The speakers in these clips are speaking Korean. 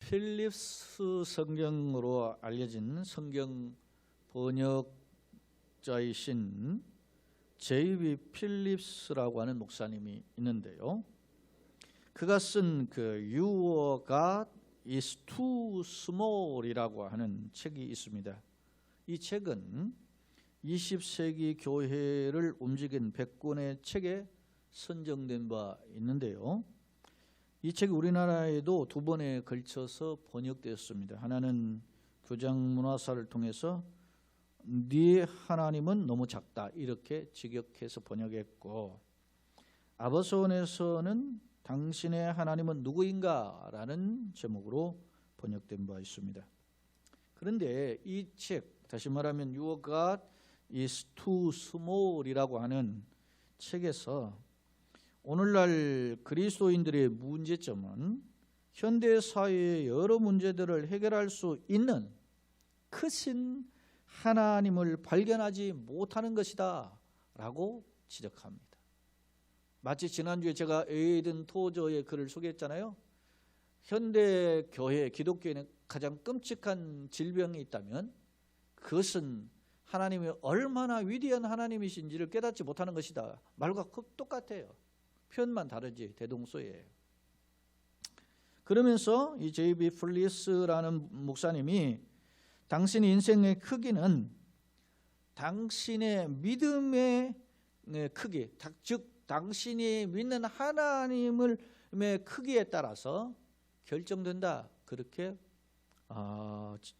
필립스 성경으로 알려진 성경 번역자이신 J.B. 필립스라고 하는 목사님이 있는데요. 그가 쓴 그 Your God is too small이라고 하는 책이 있습니다. 이 책은 20세기 교회를 움직인 100권의 책에 선정된 바 있는데요. 이 책이 우리나라에도 2번에 걸쳐서 번역되었습니다. 하나는 교장문화사를 통해서 네 하나님은 너무 작다 이렇게 직역해서 번역했고, 아버서원에서는 당신의 하나님은 누구인가 라는 제목으로 번역된 바 있습니다. 그런데 이 책, 다시 말하면 Your God is too small이라고 하는 책에서 오늘날 그리스도인들의 문제점은 현대사회의 여러 문제들을 해결할 수 있는 크신 하나님을 발견하지 못하는 것이다 라고 지적합니다. 마치 지난주에 제가 에이든 토저의 글을 소개했잖아요. 현대 교회, 기독교에는 가장 끔찍한 질병이 있다면 그것은 하나님이 얼마나 위대한 하나님이신지를 깨닫지 못하는 것이다. 말과 똑같아요. 표현만 다르지 대동소이해요. 그러면서 이 J.B. 필립스라는 목사님이 당신의 인생의 크기는 당신의 믿음의 크기, 즉 당신이 믿는 하나님의 크기에 따라서 결정된다, 그렇게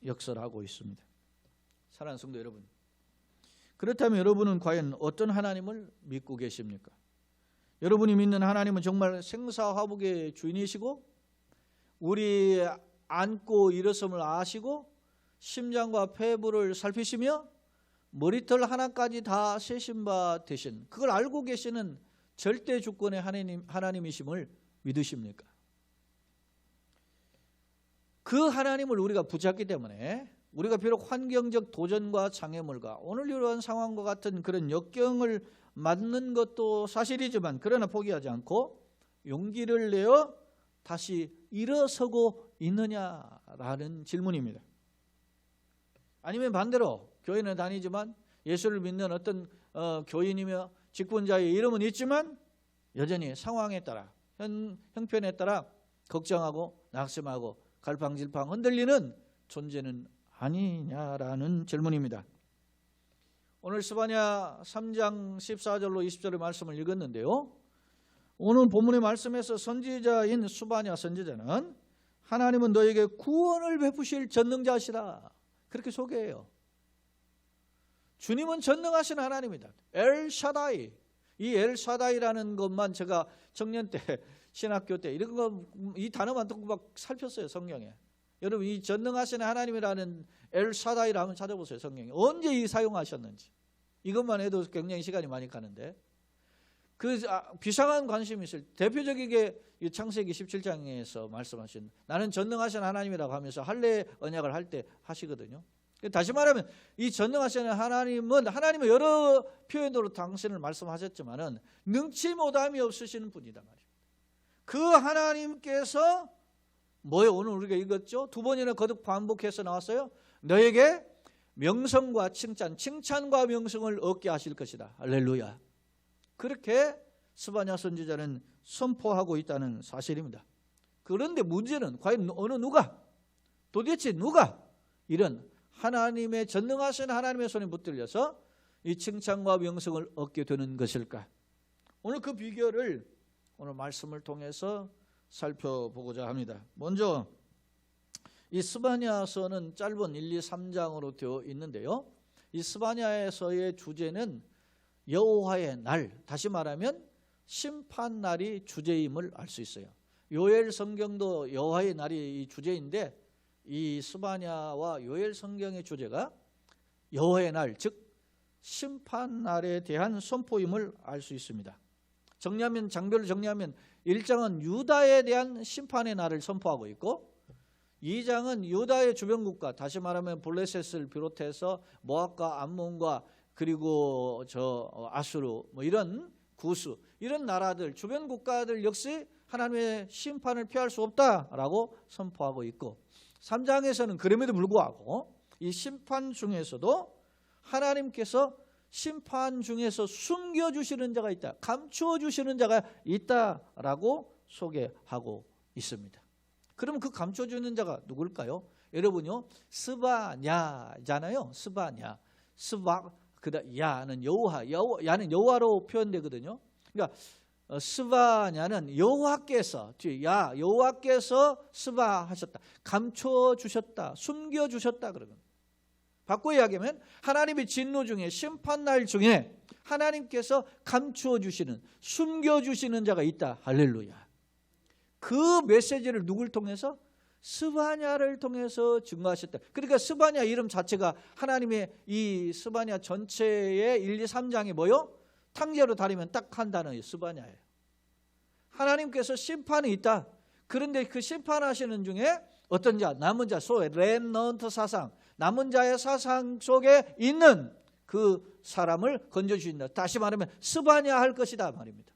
역설하고 있습니다. 사랑하는 성도 여러분, 그렇다면 여러분은 과연 어떤 하나님을 믿고 계십니까? 여러분이 믿는 하나님은 정말 생사화복의 주인이시고 우리 앉고 일어섬을 아시고 심장과 폐부를 살피시며 머리털 하나까지 다 세신 바 되신, 그걸 알고 계시는 절대 주권의 하나님이심을 믿으십니까? 그 하나님을 우리가 붙잡기 때문에 우리가 비록 환경적 도전과 장애물과 오늘 이러한 상황과 같은 그런 역경을 맞는 것도 사실이지만, 그러나 포기하지 않고 용기를 내어 다시 일어서고 있느냐라는 질문입니다. 아니면 반대로 교회는 다니지만 예수를 믿는 어떤 교인이며 직분자의 이름은 있지만 여전히 상황에 따라, 형편에 따라 걱정하고 낙심하고 갈팡질팡 흔들리는 존재는 아니냐라는 질문입니다. 오늘 스바냐 3장 14절로 20절의 말씀을 읽었는데요. 오늘 본문의 말씀에서 선지자인 스바냐 선지자는 하나님은 너에게 구원을 베푸실 전능자시다, 그렇게 소개해요. 주님은 전능하신 하나님이다. 엘샤다이. 이 엘샤다이라는 것만 제가 청년 때 신학교 때 이런 거, 이 단어만 듣고 막 살폈어요, 성경에. 여러분, 이 전능하신 하나님이라는 엘샤다이를 한번 찾아보세요, 성경에. 언제 이 사용하셨는지. 이것만 해도 굉장히 시간이 많이 가는데, 그 비상한 관심이 있을 대표적이게 창세기 17장에서 말씀하신 나는 전능하신 하나님이라고 하면서 할례 언약을 할 때 하시거든요. 다시 말하면 이 전능하신 하나님은 하나님의 여러 표현으로 당신을 말씀하셨지만은 능치 못함이 없으시는 분이다 말입니다. 그 하나님께서 뭐예요? 오늘 우리가 읽었죠? 2번이나 거듭 반복해서 나왔어요. 너에게 명성과 칭찬과 명성을 얻게 하실 것이다. 할렐루야. 그렇게 스바냐 선지자는 선포하고 있다는 사실입니다. 그런데 문제는 과연 도대체 누가 이런 하나님의 전능하신 하나님의 손에 붙들려서 이 칭찬과 명성을 얻게 되는 것일까? 오늘 그 비결을 오늘 말씀을 통해서 살펴보고자 합니다. 먼저 이 스바냐서는 짧은 1, 2, 3장으로 되어 있는데요. 이 스바냐에서의 주제는 여호와의 날, 다시 말하면 심판날이 주제임을 알 수 있어요. 요엘 성경도 여호와의 날이 주제인데 이 스바냐와 요엘 성경의 주제가 여호와의 날, 즉 심판날에 대한 선포임을 알 수 있습니다. 장별로 정리하면 1장은 유다에 대한 심판의 날을 선포하고 있고, 2장은 유다의 주변국가, 다시 말하면 블레셋을 비롯해서 모압과 암몬과 그리고 아수르 이런 구스, 이런 나라들 주변 국가들 역시 하나님의 심판을 피할 수 없다라고 선포하고 있고 3장에서는 그럼에도 불구하고 이 심판 중에서도 하나님께서 심판 중에서 숨겨주시는 자가 있다, 감추어주시는 자가 있다라고 소개하고 있습니다. 그럼 그 감춰주는 자가 누굴까요? 여러분요, 스바냐잖아요. 스바냐, 스바 그다 야는 여호와, 야는 여호와로 표현되거든요. 그러니까 스바냐는 여호와께서, 야 여호와께서 스바하셨다, 감춰주셨다, 숨겨주셨다 그러면. 바꿔 이야기하면 하나님의 진노 중에, 심판날 중에 하나님께서 감추어주시는, 숨겨주시는 자가 있다. 할렐루야. 그 메시지를 누굴 통해서? 스바냐를 통해서 증거하셨다. 그러니까 스바냐 이름 자체가 하나님의 이 스바냐 전체의 1, 2, 3장이 뭐요? 탕제로 다리면 딱 한 단어예요. 스바냐예요. 하나님께서 심판이 있다. 그런데 그 심판하시는 중에 어떤 자, 남은 자, 소위 렘넌트 사상, 남은 자의 사상 속에 있는 그 사람을 건져주신다. 다시 말하면 스바냐 할 것이다 말입니다.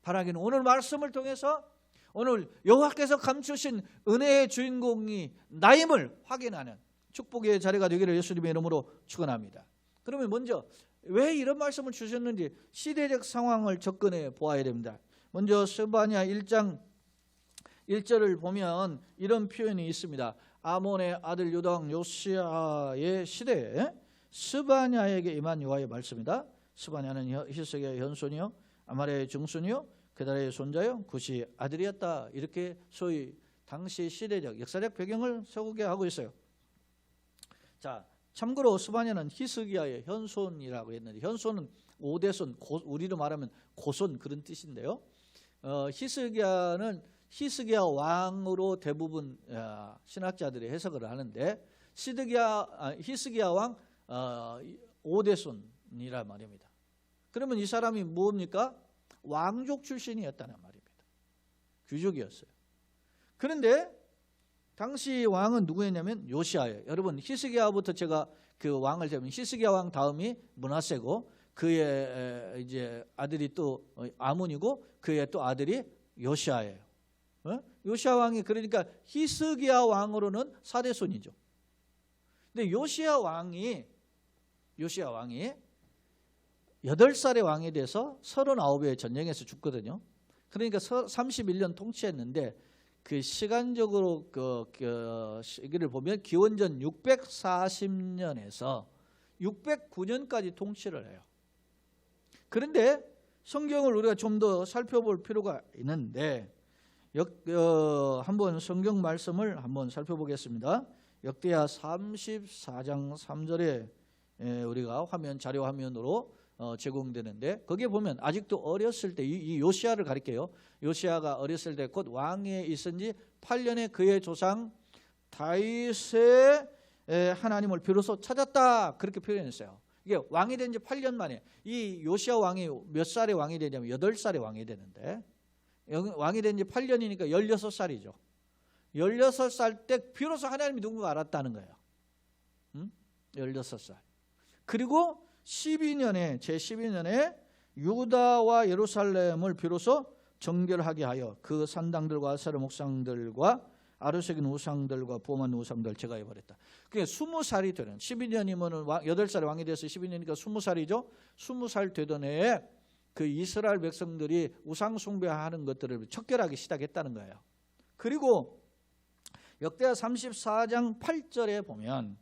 바라기는 오늘 말씀을 통해서 오늘 여호와께서 감추신 은혜의 주인공이 나임을 확인하는 축복의 자리가 되기를 예수님의 이름으로 축원합니다. 그러면 먼저 왜 이런 말씀을 주셨는지 시대적 상황을 접근해 보아야 됩니다. 먼저 스바냐 1장 1절을 보면 이런 표현이 있습니다. 아몬의 아들 요당 요시아의 시대에 스바냐에게 임한 여호와의 말씀이다. 스바냐는 히스기야의 현손이요 아말의 증손이요 게달의 손자요 굿이 아들이었다. 이렇게 소위 당시 시대적 역사적 배경을 소개하고 있어요. 자, 참고로 스바냐는 히스기야의 현손이라고 했는데 현손은 5대손, 우리로 말하면 고손 그런 뜻인데요. 히스기야는 히스기야 왕으로 대부분 신학자들이 해석을 하는데 히스기야 왕 5대손이란 말입니다. 그러면 이 사람이 뭡니까? 왕족 출신이었다는 말입니다. 귀족이었어요. 그런데 당시 왕은 누구였냐면 요시아예요. 여러분 히스기야부터 제가 그 왕을 재면 히스기야 왕 다음이 므낫세고 그의 이제 아들이 또 아몬이고 그의 또 아들이 요시아예요. 요시아 왕이 그러니까 히스기야 왕으로는 4대손이죠. 근데 요시아 왕이 8살의 왕이 돼서 39의 전쟁에서 죽거든요. 그러니까 31년 통치했는데 그 시간적으로 그 시기를 보면 기원전 640년에서 609년까지 통치를 해요. 그런데 성경을 우리가 좀 더 살펴볼 필요가 있는데 한번 성경 말씀을 한번 살펴보겠습니다. 역대하 34장 3절에 우리가 자료 화면으로 제공되는데 거기에 보면 아직도 어렸을 때 이 요시아를 가리켜요. 요시아가 어렸을 때 곧 왕위에 있은 지 8년에 그의 조상 다윗의 하나님을 비로소 찾았다. 그렇게 표현했어요. 이게 왕이 된 지 8년 만에 이 요시아 왕이 몇 살에 왕이 되냐면 8살에 왕이 되는데 왕이 된 지 8년이니까 16살이죠. 16살 때 비로소 하나님이 누군가 알았다는 거예요. 16살. 그리고 제12년에 유다와 예루살렘을 비로소 정결하게 하여 그 산당들과 아세라 목상들과 아르색인 우상들과 보만 우상들 제거해버렸다. 그게 20살이 되는 12년이면 8살에 왕이 돼서 12년이니까 20살이죠. 20살 되던 해에 그 이스라엘 백성들이 우상 숭배하는 것들을 척결하기 시작했다는 거예요. 그리고 역대하 34장 8절에 보면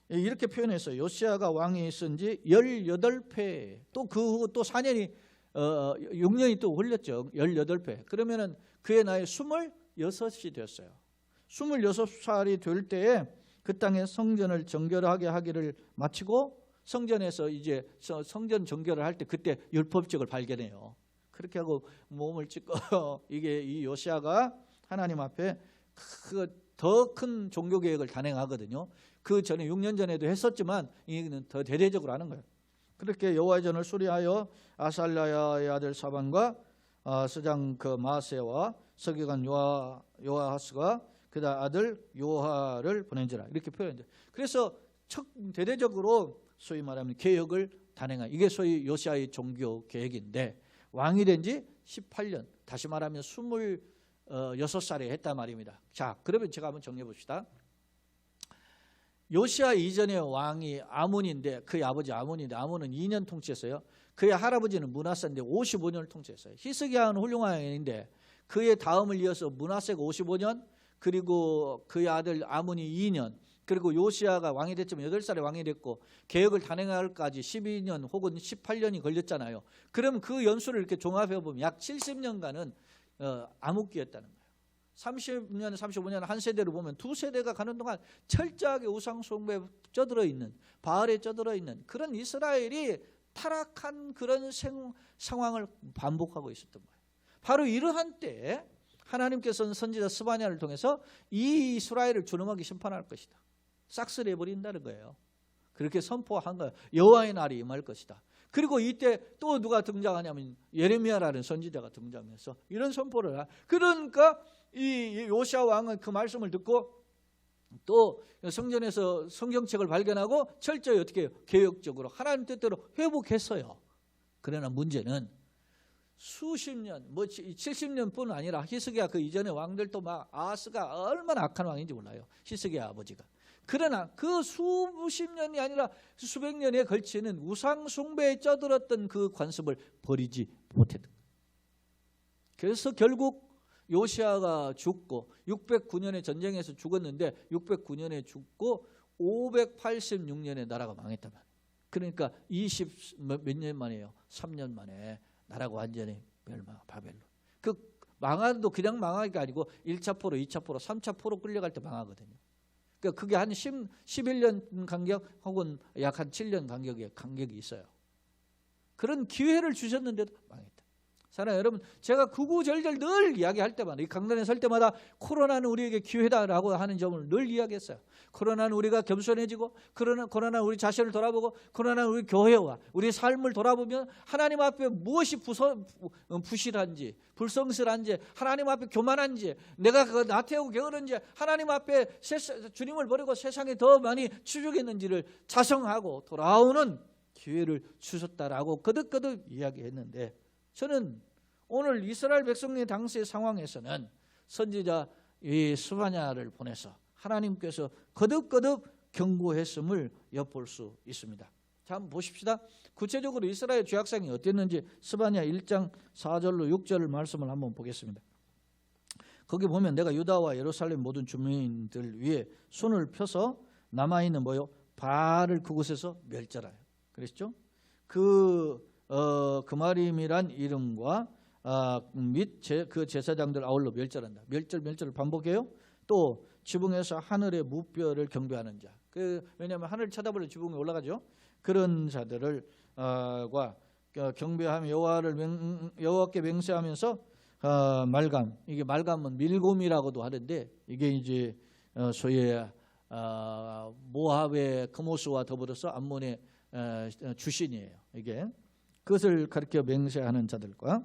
이렇게 표현했어요. 요시아가 왕이 있은 지 18회 또 그 후 또 4년이 6년이 또 흘렸죠. 18회. 그러면은 그의 나이 26이 됐어요. 26살이 될 때에 그 땅에 성전을 정결하게 하기를 마치고 성전에서 이제 성전 정결을 할 때 그때 율법책을 발견해요. 그렇게 하고 몸을 찢고 이게 이 요시아가 하나님 앞에 더 큰 종교 계획을 단행하거든요. 그 전에 6년 전에도 했었지만 이는 더 대대적으로 하는 거예요. 그렇게 여호와의 전을 수리하여 아살랴의 아들 사반과 서장 그 마세와 서기관 요아하스가 그다 아들 요하를 보낸지라 이렇게 표현해요. 그래서 대대적으로 소위 말하면 개혁을 단행한 이게 소위 요시아의 종교 계획인데 왕이 된 지 18년, 다시 말하면 26살에 했단 말입니다. 자, 그러면 제가 한번 정리해 봅시다. 요시야 이전의 왕이 아몬인데, 그의 아버지 아몬인데, 아몬은 2년 통치했어요. 그의 할아버지는 므낫세인데 55년을 통치했어요. 히스기야는 훌륭한 왕인데 그의 다음을 이어서 므낫세가 55년, 그리고 그의 아들 아몬이 2년, 그리고 요시야가 왕이 됐지만 8살에 왕이 됐고 개혁을 단행할까지 12년 혹은 18년이 걸렸잖아요. 그럼 그 연수를 이렇게 종합해 보면 약 70년간은 암흑기였다는 거예요. 30년, 35년 한 세대로 보면 두 세대가 가는 동안 철저하게 우상 숭배에 쩌들어 있는, 바알에 쩌들어 있는 그런 이스라엘이 타락한 그런 상황을 반복하고 있었던 거예요. 바로 이러한 때에 하나님께서는 선지자 스바냐를 통해서 이 이스라엘을 준엄하게 심판할 것이다. 싹쓸이 해버린다는 거예요. 그렇게 선포한 거예요. 여호와의 날이 임할 것이다. 그리고 이때 또 누가 등장하냐면 예레미야라는 선지자가 등장해서 이런 선포를 그러니까 이 요시야 왕은 그 말씀을 듣고 또 성전에서 성경책을 발견하고 철저히 어떻게 해요? 개혁적으로 하나님 뜻대로 회복했어요. 그러나 문제는 수십 년, 70년뿐 아니라 히스기야 그 이전의 왕들도 막 아하스가 얼마나 악한 왕인지 몰라요. 히스기야 아버지가. 그러나 그 수십 년이 아니라 수백 년에 걸치는 우상 숭배에 쩌들었던 그 관습을 버리지 못했던 거예요. 그래서 결국 요시야가 죽고 609년에 전쟁에서 죽었는데 609년에 죽고 586년에 나라가 망했단 말이에요. 그러니까 20몇 년 만에요. 3년 만에 나라가 완전히 멸망, 바벨론. 그 망하도 그냥 망하는 게 아니고 1차 포로, 2차 포로, 3차 포로 끌려갈 때 망하거든요. 그러니까 그게 한 11년 간격 혹은 약 한 7년 간격이 있어요. 그런 기회를 주셨는데도 망했다. 사랑하는 여러분, 제가 구구절절 늘 이야기할 때마다 이 강단에 설 때마다 코로나는 우리에게 기회다라고 하는 점을 늘 이야기했어요. 코로나는 우리가 겸손해지고 코로나는 우리 자신을 돌아보고 코로나는 우리 교회와 우리 삶을 돌아보면 하나님 앞에 무엇이 부실한지 불성실한지 하나님 앞에 교만한지 내가 그거 나태하고 게으른지 하나님 앞에 주님을 버리고 세상에 더 많이 추적했는지를 자성하고 돌아오는 기회를 주셨다라고 거듭거듭 이야기했는데 저는 오늘 이스라엘 백성의 당시의 상황에서는 선지자 이 스바냐를 보내서 하나님께서 거듭거듭 경고했음을 엿볼 수 있습니다. 자, 한번 보십시다. 구체적으로 이스라엘 죄악상이 어땠는지 스바냐 1장 4절로 6절 말씀을 한번 보겠습니다. 거기 보면 내가 유다와 예루살렘 모든 주민들 위에 손을 펴서 남아있는 뭐요? 바알을 그곳에서 멸절하여. 그랬죠? 그마림이란 이름과 및 그 제사장들 아울러 멸절한다. 멸절을 반복해요. 또 지붕에서 하늘의 무뼈를 경배하는 자. 왜냐하면 하늘 쳐다보려 지붕에 올라가죠. 그런 자들을 경배하며 여호와께 맹세하면서 말감. 이게 말감은 밀곰이라고도 하는데 이게 이제 소위 모압의 그모스와 더불어서 암몬의 주신이에요. 이게 그것을 가리켜 맹세하는 자들과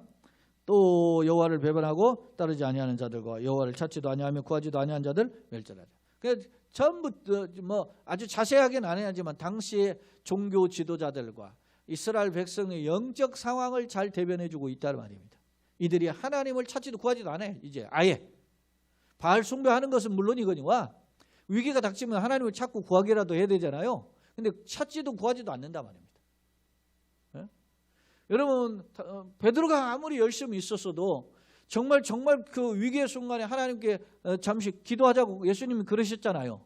또 여호와를 배반하고 따르지 아니하는 자들과 여호와를 찾지도 아니하며 구하지도 아니하는 자들 멸절하라. 그러니까 전부 뭐 아주 자세하게는 안 해야지만 당시의 종교 지도자들과 이스라엘 백성의 영적 상황을 잘 대변해주고 있다는 말입니다. 이들이 하나님을 찾지도 구하지도 않아요. 이제 아예 바알 숭배하는 것은 물론이거니와 위기가 닥치면 하나님을 찾고 구하기라도 해야 되잖아요. 근데 찾지도 구하지도 않는단 말입니다. 네? 여러분 베드로가 아무리 열심히 있었어도 정말 그 위기의 순간에 하나님께 잠시 기도하자고 예수님이 그러셨잖아요.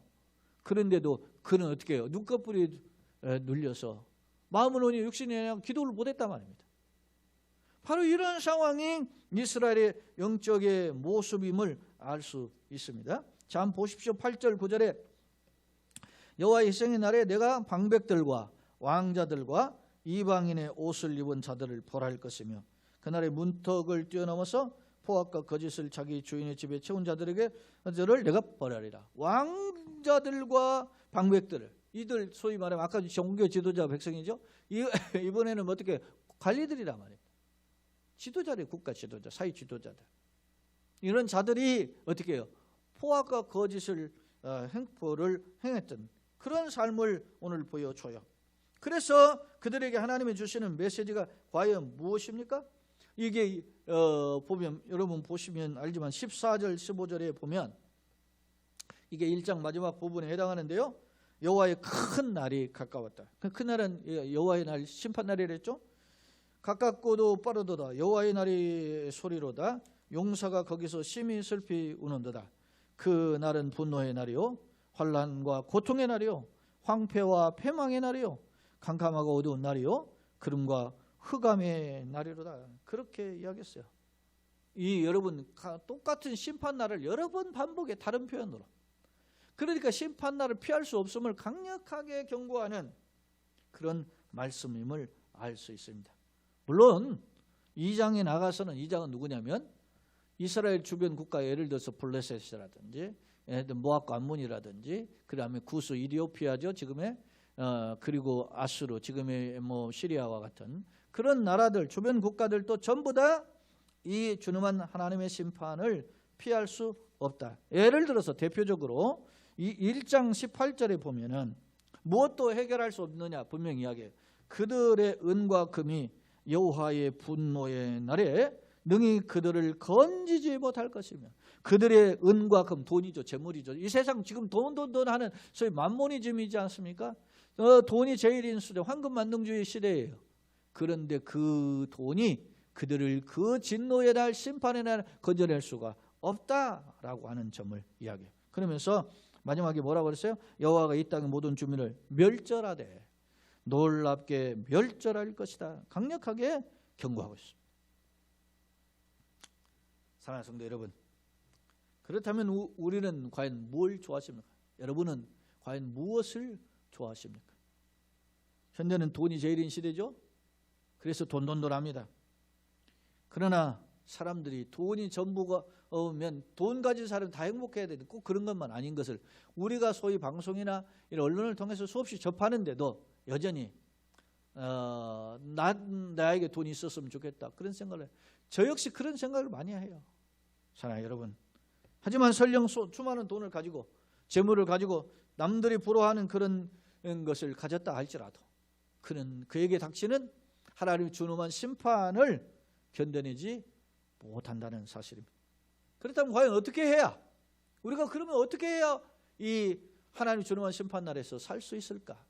그런데도 그는 어떻게 해요? 눈꺼풀이 눌려서 마음은 오니 육신이 아니라 기도를 못했단 말입니다. 바로 이런 상황이 이스라엘의 영적의 모습임을 알 수 있습니다. 자, 한번 보십시오. 8절 9절에 여호와의 희생의 날에 내가 방백들과 왕자들과 이방인의 옷을 입은 자들을 벌할 것이며 그날의 문턱을 뛰어넘어서 포악과 거짓을 자기 주인의 집에 채운 자들에게 저를 내가 벌하리라. 왕자들과 방백들을 이들 소위 말하면 아까 종교 지도자 백성이죠. 이번에는 어떻게 관리들이란 말이에요. 지도자래. 국가 지도자, 사회 지도자들. 이런 자들이 어떻게 해요? 포악과 거짓을 행포를 행했던 그런 삶을 오늘 보여줘요. 그래서 그들에게 하나님이 주시는 메시지가 과연 무엇입니까? 이게 보면 여러분 보시면 알지만 14절 15절에 보면 이게 1장 마지막 부분에 해당하는데요. 여호와의 큰 날이 가까웠다. 그 날은 여호와의 날 심판날이랬죠. 가깝고도 빠르도다. 여호와의 날이 소리로다. 용사가 거기서 심히 슬피 우는도다. 그 날은 분노의 날이요 환난과 고통의 날이요 황폐와 패망의 날이요 캄캄하고 어두운 날이요 구름과 흑암의 날이로다. 그렇게 이야기했어요. 이 여러분 똑같은 심판날을 여러 번 반복해 다른 표현으로. 그러니까 심판날을 피할 수 없음을 강력하게 경고하는 그런 말씀임을 알 수 있습니다. 물론 2장에 나가서는 2장은 누구냐면 이스라엘 주변 국가 예를 들어서 블레셋이라든지 모압과 암몬이라든지 그다음에 구스 이디오피아죠 지금의 그리고 아수르 지금의 뭐 시리아와 같은 그런 나라들 주변 국가들도 전부 다 이 준엄한 하나님의 심판을 피할 수 없다. 예를 들어서 대표적으로 이 1장 18절에 보면은 무엇도 해결할 수 없느냐 분명히 이야기해요. 그들의 은과 금이 여호와의 분노의 날에 능히 그들을 건지지 못할 것이며 그들의 은과 금 돈이죠 재물이죠. 이 세상 지금 돈 하는 소위 만모니즘이지 않습니까? 돈이 제일인 시대 황금 만능주의 시대예요. 그런데 그 돈이 그들을 그 진노의 날 심판의 날 건져낼 수가 없다라고 하는 점을 이야기해요. 그러면서 마지막에 뭐라고 그랬어요? 여호와가 이 땅의 모든 주민을 멸절하되 놀랍게 멸절할 것이다. 강력하게 경고하고 있습니다. 사랑하는 성도 여러분, 그렇다면 우리는 과연 뭘 좋아하십니까? 여러분은 과연 무엇을 좋아하십니까? 현재는 돈이 제일인 시대죠. 그래서 돈합니다. 그러나 사람들이 돈이 전부가 오면 돈 가진 사람은 다 행복해야 되는데 꼭 그런 것만 아닌 것을 우리가 소위 방송이나 이런 언론을 통해서 수없이 접하는데도 여전히 나에게 돈이 있었으면 좋겠다 그런 생각을 해요. 저 역시 그런 생각을 많이 해요. 사랑하는 여러분, 하지만 설령 수많은 돈을 가지고 재물을 가지고 남들이 부러워하는 그런 것을 가졌다 할지라도 그에게 닥치는 하나님의 준엄한 심판을 견뎌내지 못한다는 사실입니다. 그렇다면 과연 어떻게 해야 우리가 그러면 어떻게 해야 이 하나님의 준엄한 심판날에서 살 수 있을까?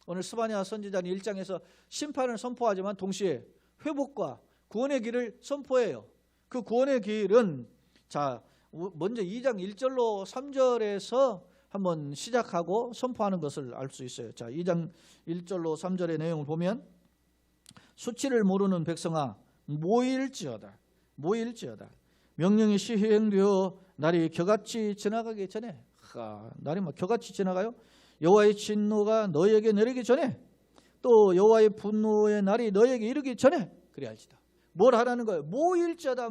오늘 스바냐 선지자는 1장에서 심판을 선포하지만 동시에 회복과 구원의 길을 선포해요. 그 구원의 길은 자 먼저 2장 1절로 3절에서 한번 시작하고 선포하는 것을 알 수 있어요. 자 2장 1절로 3절의 내용을 보면 수치를 모르는 백성아 모일지어다 명령이 시행되어 날이 겨같이 지나가기 전에 날이 막 겨같이 지나가요. 여호와의 진노가 너에게 내리기 전에 또 여호와의 분노의 날이 너에게 이르기 전에 그래야 할지다. 뭘 하라는 거예요? 모일지어다.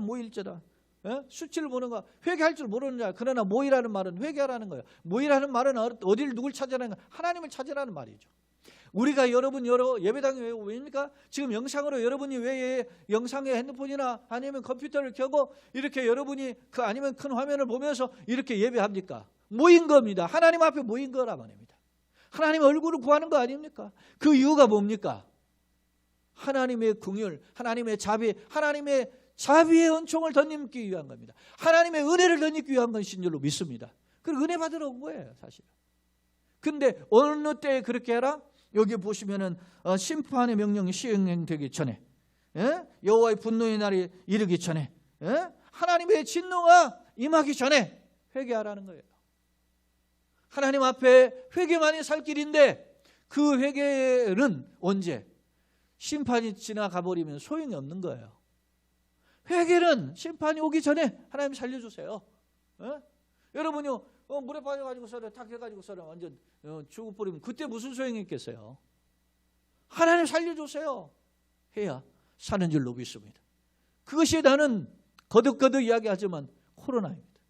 수치를 보는 거 회개할 줄 모르는 자. 그러나 모이라는 말은 회개하라는 거예요. 모이라는 말은 어디를 누굴 찾으라는 거예요? 하나님을 찾으라는 말이죠. 우리가 여러분 예배당에 왜 오십니까? 지금 영상으로 여러분이 왜 영상에 핸드폰이나 아니면 컴퓨터를 켜고 이렇게 여러분이 아니면 큰 화면을 보면서 이렇게 예배합니까? 모인 겁니다. 하나님 앞에 모인 거란 말입니다. 하나님의 얼굴을 구하는 거 아닙니까? 그 이유가 뭡니까? 하나님의 긍휼, 하나님의 자비, 하나님의 자비의 은총을 덧입기 위한 겁니다. 하나님의 은혜를 덧입기 위한 것인 줄로 믿습니다. 그리고 은혜 받으러 온 거예요, 사실. 근데 어느 때에 그렇게 해라? 여기 보시면은 심판의 명령이 시행되기 전에, 여호와의 분노의 날이 이르기 전에, 하나님의 진노가 임하기 전에 회개하라는 거예요. 하나님 앞에 회개만이 살 길인데 그 회개는 언제? 심판이 지나가 버리면 소용이 없는 거예요. 회개는 심판이 오기 전에 하나님 살려주세요. 여러분요 물에 빠져가지고서는 탁 해가지고서는 완전 죽어버리면 그때 무슨 소용이 있겠어요? 하나님 살려주세요 해야 사는 줄로 믿습니다. 그것이 나는 거듭거듭 이야기하지만 코로나입니다.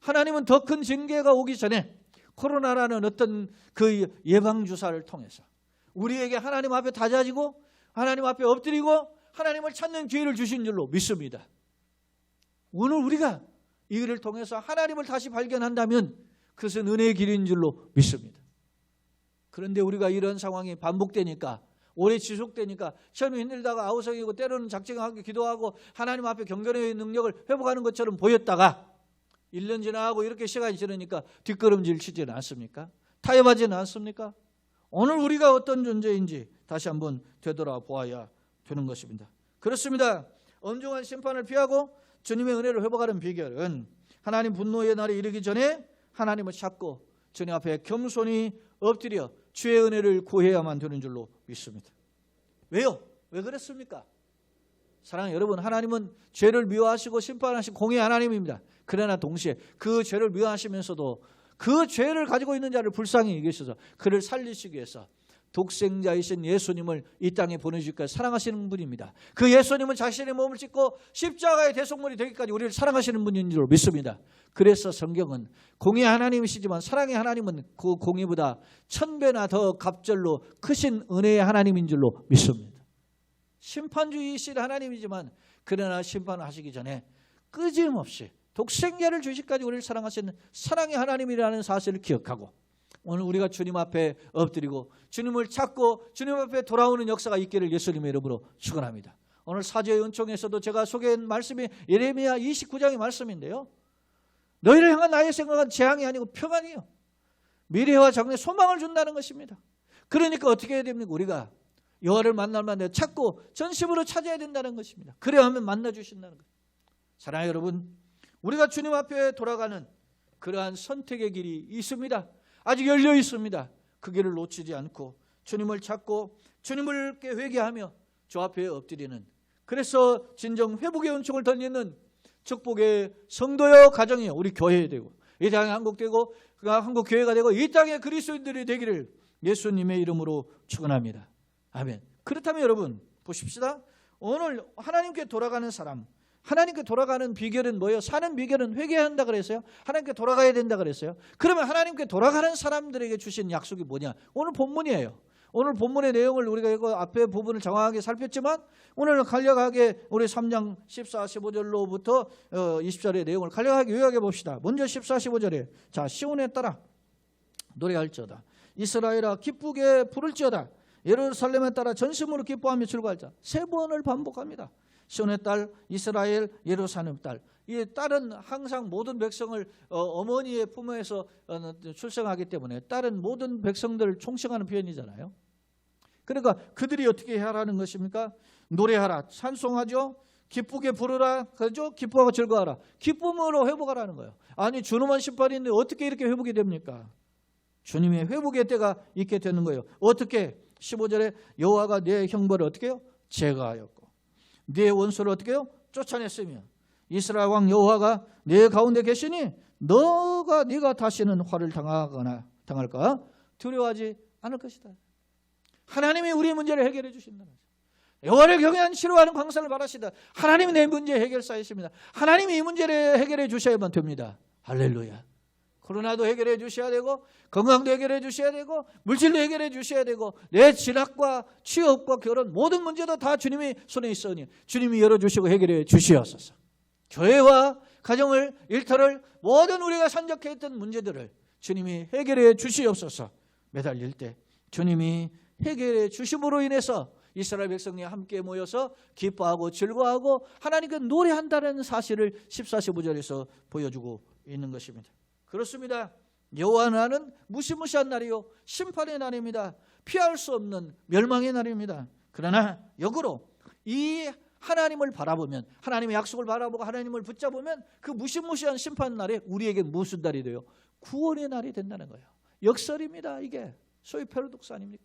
하나님은 더 큰 징계가 오기 전에 코로나라는 어떤 그 예방주사를 통해서 우리에게 하나님 앞에 다져지고 하나님 앞에 엎드리고 하나님을 찾는 기회를 주신 줄로 믿습니다. 오늘 우리가 이 일을 통해서 하나님을 다시 발견한다면 그것은 은혜의 길인 줄로 믿습니다. 그런데 우리가 이런 상황이 반복되니까 오래 지속되니까 시험이 힘들다가 아우성이고 때로는 작정하게 기도하고 하나님 앞에 경건의 능력을 회복하는 것처럼 보였다가 1년 지나고 이렇게 시간이 지나니까 뒷걸음질 치지는 않습니까? 타협하지는 않습니까? 오늘 우리가 어떤 존재인지 다시 한번 되돌아보아야 되는 것입니다. 그렇습니다. 엄중한 심판을 피하고 주님의 은혜를 회복하는 비결은 하나님 분노의 날이 이르기 전에 하나님을 찾고 주님 앞에 겸손히 엎드려 주의 은혜를 구해야만 되는 줄로 믿습니다. 왜요? 왜 그랬습니까? 사랑하는 여러분, 하나님은 죄를 미워하시고 심판하신 공의 하나님입니다. 그러나 동시에 그 죄를 미워하시면서도 그 죄를 가지고 있는 자를 불쌍히 여기셔서 그를 살리시기 위해서 독생자이신 예수님을 이 땅에 보내주기까지 사랑하시는 분입니다. 그 예수님은 자신의 몸을 찢고 십자가의 대속물이 되기까지 우리를 사랑하시는 분인 줄 믿습니다. 그래서 성경은 공의 하나님이시지만 사랑의 하나님은 그 공의보다 1000배나 더 갑절로 크신 은혜의 하나님인 줄로 믿습니다. 심판주의이신 하나님이지만 그러나 심판을 하시기 전에 끊임없이 독생자를 주시기까지 우리를 사랑하시는 사랑의 하나님이라는 사실을 기억하고 오늘 우리가 주님 앞에 엎드리고 주님을 찾고 주님 앞에 돌아오는 역사가 있기를 예수님의 이름으로 축원합니다. 오늘 사제의 은총에서도 제가 소개한 말씀이 예레미야 29장의 말씀인데요. 너희를 향한 나의 생각은 재앙이 아니고 평안이요. 미래와 장래 소망을 준다는 것입니다. 그러니까 어떻게 해야 됩니까? 우리가 여호와를 만날만 찾고 전심으로 찾아야 된다는 것입니다. 그래야 하면 만나주신다는 것. 사랑하는 여러분, 우리가 주님 앞에 돌아가는 그러한 선택의 길이 있습니다. 아직 열려 있습니다. 그 길을 놓치지 않고 주님을 찾고 주님을 회개하며 주 앞에 엎드리는, 그래서 진정 회복의 은총을 던지는 축복의 성도여 가정이요 우리 교회에 되고 이 땅에 한국되고 한국 교회가 되고 이 땅에 그리스도인들이 되기를 예수님의 이름으로 축원합니다. 아멘. 그렇다면 여러분 보십시다. 오늘 하나님께 돌아가는 사람, 하나님께 돌아가는 비결은 뭐예요? 사는 비결은 회개한다 그랬어요. 하나님께 돌아가야 된다 그랬어요. 그러면 하나님께 돌아가는 사람들에게 주신 약속이 뭐냐? 오늘 본문이에요. 오늘 본문의 내용을 우리가 이거 앞에 부분을 정확하게 살폈지만 오늘 간략하게 우리 3장 14, 15절로부터 20절의 내용을 간략하게 요약해 봅시다. 먼저 14, 15절에 자 시온에 따라 노래할지어다. 이스라엘아 기쁘게 부를지어다. 예루살렘에 따라 전심으로 기뻐하며 즐거워할자. 3번을 반복합니다. 시온의 딸, 이스라엘, 예루살렘 딸. 이 딸은 항상 모든 백성을 어머니의 품에서 출생하기 때문에 딸은 모든 백성들을 총칭하는 표현이잖아요. 그러니까 그들이 어떻게 하라는 것입니까? 노래하라, 찬송하죠. 기쁘게 부르라, 그죠? 기뻐하고 즐거워하라. 기쁨으로 회복하라는 거예요. 아니 준엄한 심판인데 어떻게 이렇게 회복이 됩니까? 주님의 회복의 때가 있게 되는 거예요. 어떻게? 15절에 여호와가 내 형벌을 어떻게 해요? 제거하였고 네 원수를 어떻게 해요? 쫓아냈으며 이스라엘 왕 여호와가 내 가운데 계시니 네가 다시는 화를 당할까 두려워하지 않을 것이다. 하나님이 우리의 문제를 해결해 주신다는 거죠. 여호와를 경외하는 싫어하는 광선을 바라시다. 하나님이 내 문제 해결사이십니다. 하나님이 이 문제를 해결해 주셔야만 됩니다. 할렐루야. 코로나도 해결해 주셔야 되고 건강도 해결해 주셔야 되고 물질도 해결해 주셔야 되고 내 진학과 취업과 결혼 모든 문제도 다 주님의 손에 있으니 주님이 열어주시고 해결해 주시옵소서. 교회와 가정을, 일터를, 모든 우리가 산적해있던 문제들을 주님이 해결해 주시옵소서. 매달릴 때 주님이 해결해 주심으로 인해서 이스라엘 백성이 함께 모여서 기뻐하고 즐거워하고 하나님께 노래한다는 사실을 14, 15절에서 보여주고 있는 것입니다. 그렇습니다. 여호와 날은 무시무시한 날이요 심판의 날입니다. 피할 수 없는 멸망의 날입니다. 그러나 역으로 이 하나님을 바라보면, 하나님의 약속을 바라보고 하나님을 붙잡으면 그 무시무시한 심판 날에 우리에게 무슨 날이 돼요? 구원의 날이 된다는 거예요. 역설입니다. 이게 소위 패러독스 아닙니까?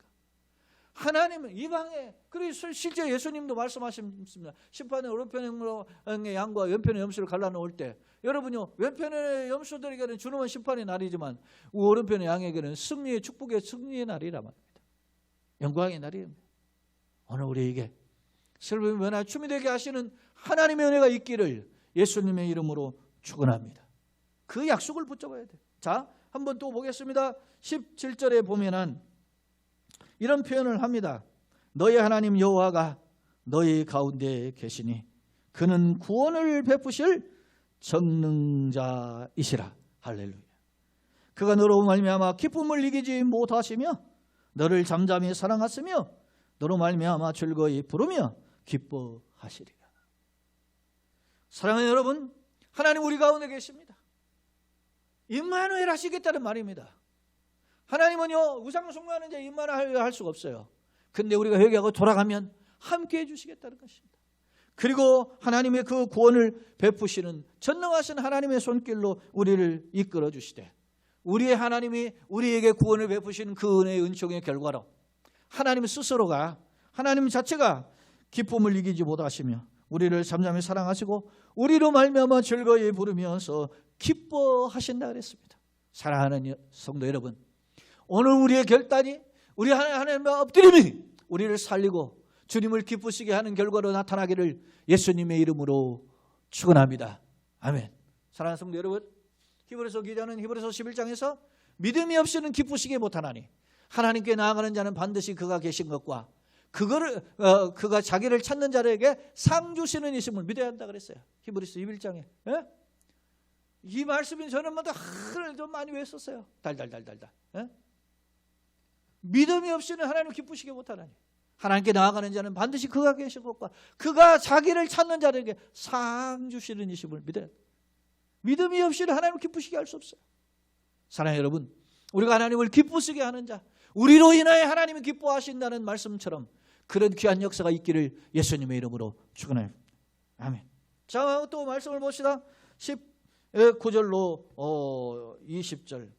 하나님은 이방에, 그래서 실제 예수님도 말씀하십니다. 심판의 오른편의 양과 왼편의 염소를 갈라놓을 때 여러분요, 왼편의 염소들에게는 준엄한 심판의 날이지만 오른편의 양에게는 승리의 축복의 승리의 날이란 말입니다. 영광의 날입니다. 오늘 우리에게 슬픔이 면하 춤이 되게 하시는 하나님의 은혜가 있기를 예수님의 이름으로 축원합니다. 그 약속을 붙잡아야 돼요. 자, 한번 또 보겠습니다. 17절에 보면은 이런 표현을 합니다. 너희 하나님 여호와가 너희 가운데 계시니 그는 구원을 베푸실 전능자이시라. 할렐루야. 그가 너로 말미암아 기쁨을 이기지 못하시며 너를 잠잠히 사랑하시며 너로 말미암아 즐거이 부르며 기뻐하시리라. 사랑하는 여러분, 하나님 우리 가운데 계십니다. 임마누엘 하시겠다는 말입니다. 하나님은요, 우상 숭배하는 자 임마누엘 할 수가 없어요. 근데 우리가 회개하고 돌아가면 함께 해주시겠다는 것입니다. 그리고 하나님의 그 구원을 베푸시는 전능하신 하나님의 손길로 우리를 이끌어 주시되, 우리의 하나님이 우리에게 구원을 베푸시는 그 은혜의 은총의 결과로 하나님 스스로가, 하나님 자체가 기쁨을 이기지 못하시며 우리를 잠잠히 사랑하시고 우리로 말미암아 즐거이 부르면서 기뻐하신다 그랬습니다. 사랑하는 성도 여러분, 오늘 우리의 결단이, 우리 하나님의 엎드림이 우리를 살리고 주님을 기쁘시게 하는 결과로 나타나기를 예수님의 이름으로 축원합니다. 아멘. 사랑하는 성도 여러분, 히브리서 기자는 히브리서 11장에서 믿음이 없이는 기쁘시게 못하나니 하나님께 나아가는 자는 반드시 그가 계신 것과 그가 자기를 찾는 자에게 상 주시는 이심을 믿어야 한다 그랬어요. 히브리서 11장에. 예? 이 말씀이 저는 하늘 좀 많이 외웠었어요. 달달달달달. 예? 믿음이 없이는 하나님 기쁘시게 못하나니 하나님께 나아가는 자는 반드시 그가 계신 것과 그가 자기를 찾는 자에게 상 주시는 이심을 믿어야 합니다. 믿음이 없이는 하나님을 기쁘시게 할 수 없어요. 사랑하는 여러분, 우리가 하나님을 기쁘시게 하는 자, 우리로 인하여 하나님이 기뻐하신다는 말씀처럼 그런 귀한 역사가 있기를 예수님의 이름으로 축원합니다. 아멘. 자, 또 말씀을 봅시다. 19절로 20절.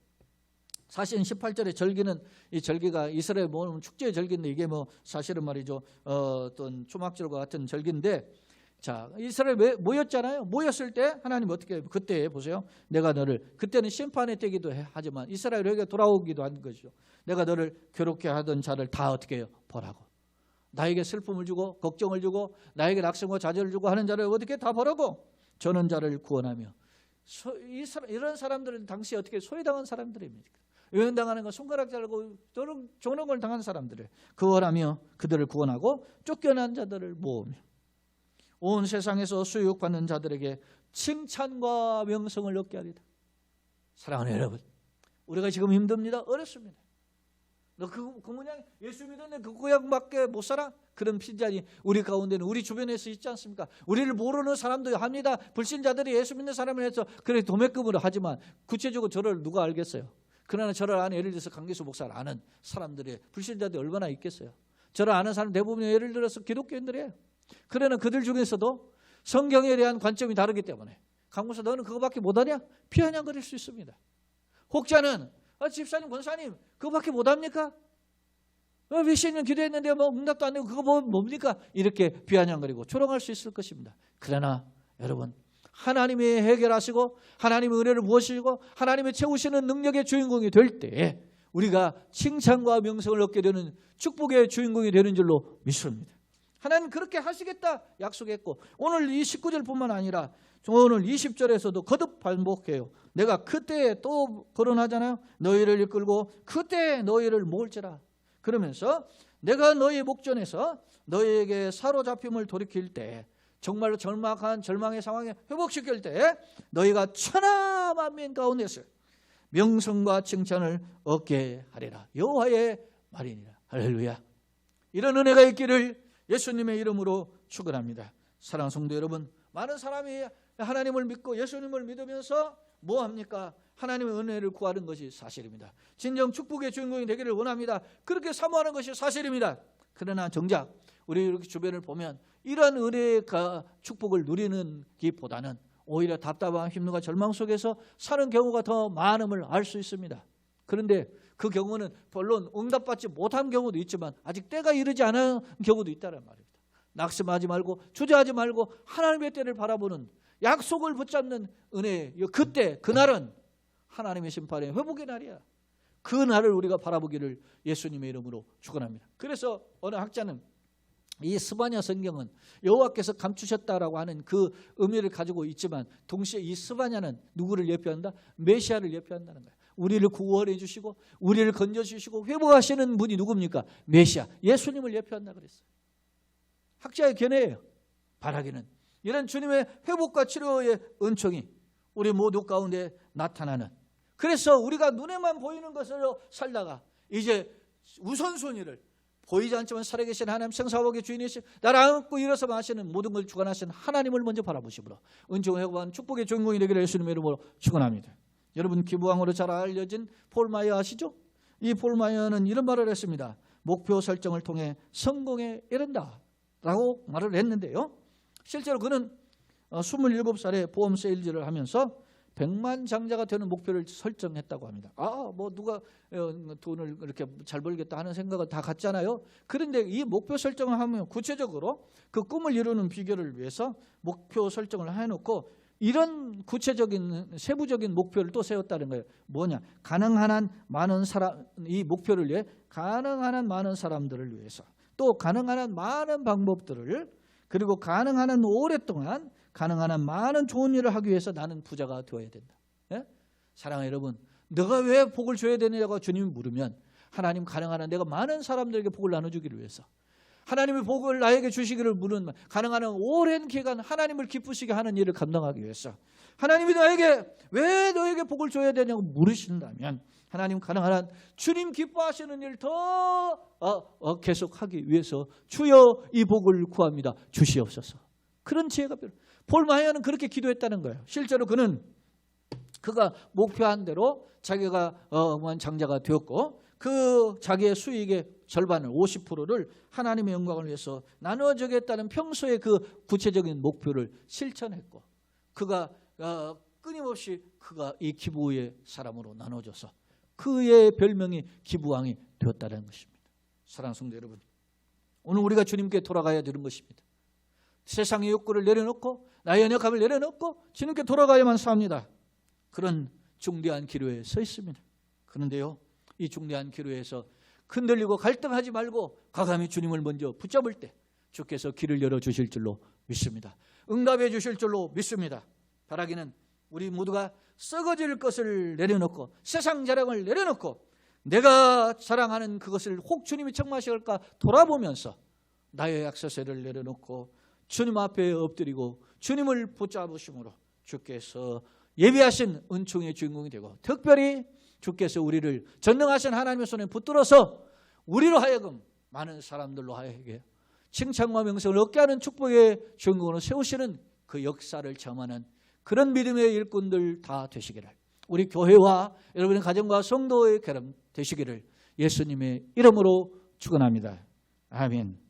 사실은 18절의 절기는, 이 절기가 이스라엘 모임 축제의 절기인데 이게 사실은 말이죠, 어떤 초막절과 같은 절기인데, 자, 이스라엘 모였잖아요. 모였을 때 하나님 어떻게, 그때 보세요. 내가 너를, 그때는 심판의 때기도 하지만 이스라엘에게 돌아오기도 한 것이죠. 내가 너를 괴롭게 하던 자를 다 어떻게 해요? 보라고. 나에게 슬픔을 주고 걱정을 주고 나에게 낙심과 좌절을 주고 하는 자를 어떻게 다 보라고. 저는 자를 구원하며. 이런 사람들은 당시 어떻게 소외당한 사람들입니까? 유행당하는 건 손가락 자르고 저런 걸 당한 사람들을 구원하며 그들을 구원하고 쫓겨난 자들을 모으며 온 세상에서 수육받는 자들에게 칭찬과 명성을 얻게 하리라. 사랑하는 여러분, 우리가 지금 힘듭니다. 어렵습니다. 너 그 모양 예수 믿었는데 그 고향밖에 못 살아? 그런 빈자리 우리 가운데는, 우리 주변에서 있지 않습니까? 우리를 모르는 사람도 합니다. 불신자들이 예수 믿는 사람을 해서 그래 도매금으로 하지만 구체적으로 저를 누가 알겠어요? 그러나 저를 아는, 예를 들어서 강기수 목사를 아는 사람들의 불신자들이 얼마나 있겠어요? 저를 아는 사람 대부분 예를 들어서 기독교인들이에요. 그러나 그들 중에서도 성경에 대한 관점이 다르기 때문에 강 목사 너는 그거밖에 못하냐? 비아냥거릴 수 있습니다. 혹자는 집사님, 권사님 그거밖에 못합니까? 몇십 년 기도했는데 응답도 안 되고 그거 뭡니까? 이렇게 비아냥거리고 조롱할 수 있을 것입니다. 그러나 여러분, 하나님이 해결하시고 하나님의 은혜를 부으시고 하나님이 채우시는 능력의 주인공이 될 때 우리가 칭찬과 명성을 얻게 되는 축복의 주인공이 되는 줄로 믿습니다. 하나님 그렇게 하시겠다 약속했고, 오늘 이 19절뿐만 아니라 오늘 20절에서도 거듭 반복해요. 내가 그때 또 거론하잖아요. 너희를 이끌고 그때 너희를 모을지라. 그러면서 내가 너희 목전에서 너희에게 사로잡힘을 돌이킬 때, 정말로 절망한 절망의 상황에 회복시킬 때 너희가 천하 만민 가운데서 명성과 칭찬을 얻게 하리라. 여호와의 말이니라. 할렐루야. 이런 은혜가 있기를 예수님의 이름으로 축원합니다. 사랑하는 성도 여러분, 많은 사람이 하나님을 믿고 예수님을 믿으면서 뭐합니까? 하나님의 은혜를 구하는 것이 사실입니다. 진정 축복의 주인공이 되기를 원합니다. 그렇게 사모하는 것이 사실입니다. 그러나 정작 우리 이렇게 주변을 보면 이런 은혜의 축복을 누리는 기보다는 오히려 답답한 힘듦과 절망 속에서 사는 경우가 더 많음을 알 수 있습니다. 그런데 그 경우는 물론 응답받지 못한 경우도 있지만 아직 때가 이르지 않은 경우도 있다는 말입니다. 낙심하지 말고 주저하지 말고 하나님의 때를 바라보는, 약속을 붙잡는 은혜, 그때 그날은 하나님의 심판의 회복의 날이야. 그 날을 우리가 바라보기를 예수님의 이름으로 축원합니다. 그래서 어느 학자는 이 스바냐 성경은 여호와께서 감추셨다라고 하는 그 의미를 가지고 있지만 동시에 이 스바냐는 누구를 예표한다? 메시아를 예표한다는 거예요. 우리를 구원해 주시고 우리를 건져 주시고 회복하시는 분이 누굽니까? 메시아, 예수님을 예표한다 그랬어요. 학자의 견해예요. 바라기는 이런 주님의 회복과 치료의 은총이 우리 모두 가운데 나타나는, 그래서 우리가 눈에만 보이는 것으로 살다가 이제 우선순위를 보이지 않지만 살아계신 하나님, 생사복의 주인이신 나를 안고 일어서 마시는 모든 걸 주관하시는 하나님을 먼저 바라보시므로 은총을 회복하는 축복의 주인공이 되기를 예수님의 이름으로 축원합니다. 여러분, 기부왕으로 잘 알려진 폴 마이어 아시죠? 이 폴 마이어는 이런 말을 했습니다. 목표 설정을 통해 성공에 이른다 라고 말을 했는데요, 실제로 그는 27살에 보험 세일즈를 하면서 100만 장자가 되는 목표를 설정했다고 합니다. 뭐 누가 돈을 이렇게 잘 벌겠다 하는 생각을 다 갖잖아요. 그런데 이 목표 설정을 하면 구체적으로 그 꿈을 이루는 비결을 위해서 목표 설정을 해놓고 이런 구체적인 세부적인 목표를 또 세웠다는 거예요. 뭐냐? 가능한 한 많은 사람, 이 목표를 위해 가능한 한 많은 사람들을 위해서, 또 가능한 한 많은 방법들을, 그리고 가능한 한 오랫동안 가능한 한 많은 좋은 일을 하기 위해서 나는 부자가 되어야 된다. 예? 사랑하는 여러분, 너가 왜 복을 줘야 되느냐고 주님이 물으면 하나님 가능한 한 내가 많은 사람들에게 복을 나눠주기를 위해서, 하나님의 복을 나에게 주시기를 물은 가능한 한 오랜 기간 하나님을 기쁘시게 하는 일을 감당하기 위해서, 하나님이 나에게 왜 너에게 복을 줘야 되냐고 물으신다면 하나님 가능한 한 주님 기뻐하시는 일을 더 계속하기 위해서 주여 이 복을 구합니다. 주시옵소서. 그런 지혜가 필요해요. 폴 마이어는 그렇게 기도했다는 거예요. 실제로 그가 목표한 대로 자기가 장자가 되었고, 그 자기의 수익의 절반을 50%를 하나님의 영광을 위해서 나눠주겠다는 평소의 그 구체적인 목표를 실천했고, 그가 끊임없이 그가 이 기부의 사람으로 나눠줘서 그의 별명이 기부왕이 되었다는 것입니다. 사랑하는 성도 여러분, 오늘 우리가 주님께 돌아가야 되는 것입니다. 세상의 욕구를 내려놓고 나의 연약함을 내려놓고 주님께 돌아가야만 삽니다. 그런 중대한 기로에 서 있습니다. 그런데요, 이 중대한 기로에서 흔들리고 갈등하지 말고 과감히 주님을 먼저 붙잡을 때 주께서 길을 열어주실 줄로 믿습니다. 응답해 주실 줄로 믿습니다. 바라기는 우리 모두가 썩어질 것을 내려놓고 세상 자랑을 내려놓고 내가 자랑하는 그것을 혹 주님이 청마하실까 돌아보면서 나의 약사세를 내려놓고 주님 앞에 엎드리고 주님을 붙잡으심으로 주께서 예비하신 은총의 주인공이 되고, 특별히 주께서 우리를 전능하신 하나님의 손에 붙들어서 우리로 하여금 많은 사람들로 하여금 칭찬과 명성을 얻게 하는 축복의 주인공으로 세우시는 그 역사를 체험하는 그런 믿음의 일꾼들 다 되시기를, 우리 교회와 여러분의 가정과 성도의 결합 되시기를 예수님의 이름으로 축원합니다. 아멘.